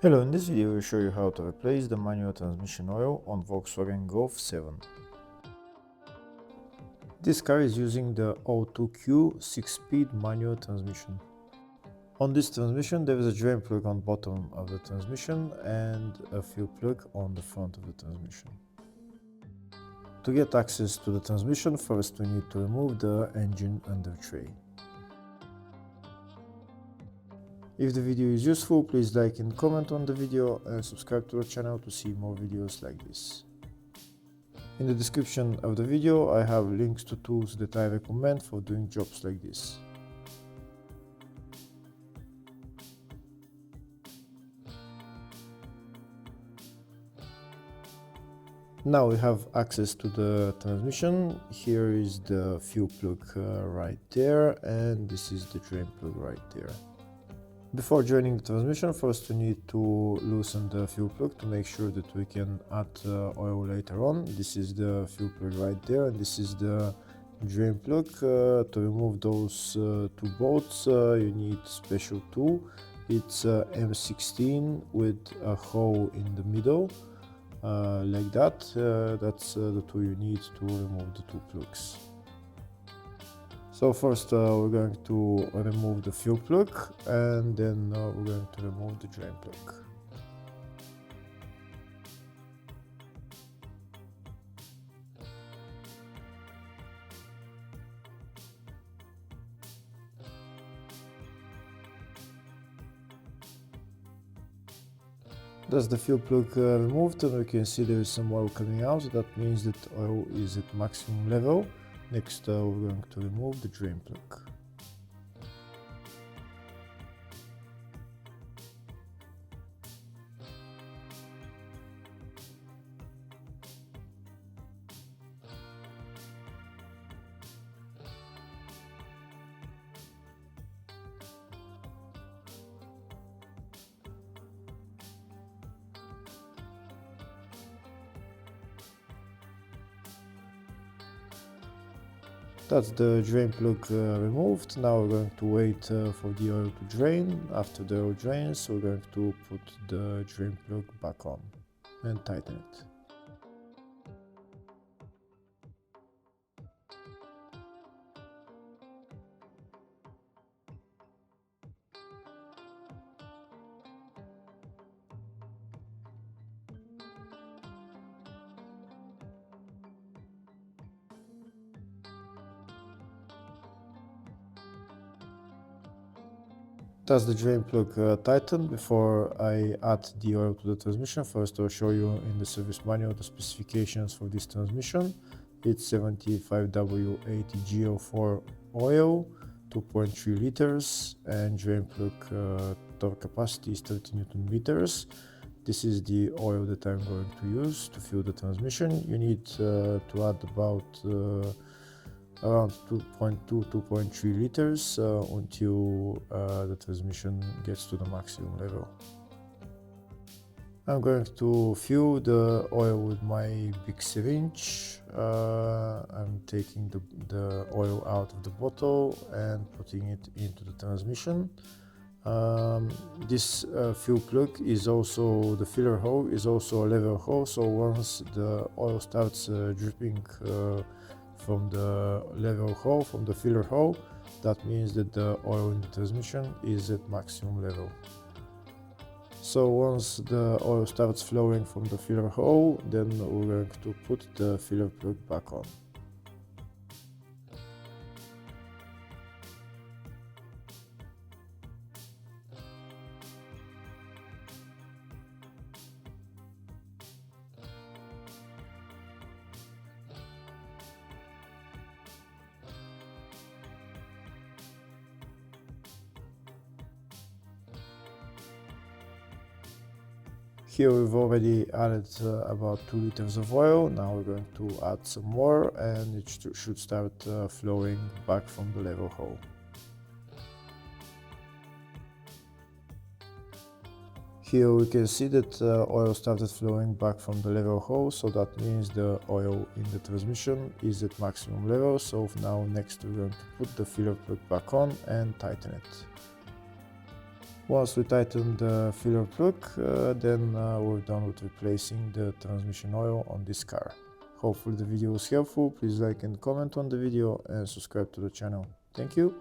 Hello, in this video I will show you how to replace the manual transmission oil on Volkswagen Golf 7. This car is using the O2Q 6-speed manual transmission. On this transmission there is a drain plug on bottom of the transmission and a fuel plug on the front of the transmission. To get access to the transmission, first we need to remove the engine under tray. If the video is useful, please like and comment on the video and subscribe to the channel to see more videos like this. In the description of the video I have links to tools that I recommend for doing jobs like this. Now we have access to the transmission. Here is the fuel plug right there, and this is the drain plug right there. Before joining the transmission, first we need to loosen the fuel plug to make sure that we can add oil later on. This is the fuel plug right there, and this is the drain plug. To remove those two bolts you need special tool. It's M16 with a hole in the middle, like that. That's the tool you need to remove the two plugs. So first we're going to remove the fuel plug, and then we're going to remove the drain plug. That's the fuel plug removed, and we can see there is some oil coming out. That means that oil is at maximum level. Next we're going to remove the drain plug. That's the drain plug removed. Now we're going to wait for the oil to drain. After the oil drains, we're going to put the drain plug back on and tighten it. That's the drain plug tightened. Before I add the oil to the transmission, first I'll show you in the service manual the specifications for this transmission. It's 75W80G04 oil, 2.3 liters, and drain plug torque capacity is 30 Newton meters. This is the oil that I'm going to use to fill the transmission. You need to add about around 2.3 liters until the transmission gets to the maximum level. I'm going to fill the oil with my big syringe. I'm taking the oil out of the bottle and putting it into the transmission. This fuel plug is also, the filler hole is also a level hole, so once the oil starts dripping from the level hole, from the filler hole, that means that the oil in the transmission is at maximum level. So once the oil starts flowing from the filler hole, then we're going to put the filler plug back on. Here we've already added about 2 liters of oil. Now we're going to add some more, and it should start flowing back from the level hole. Here we can see that oil started flowing back from the level hole, so that means the oil in the transmission is at maximum level. So now next we're going to put the filler plug back on and tighten it. Once we tighten the filler plug, then we're done with replacing the transmission oil on this car. Hopefully the video was helpful. Please like and comment on the video and subscribe to the channel. Thank you.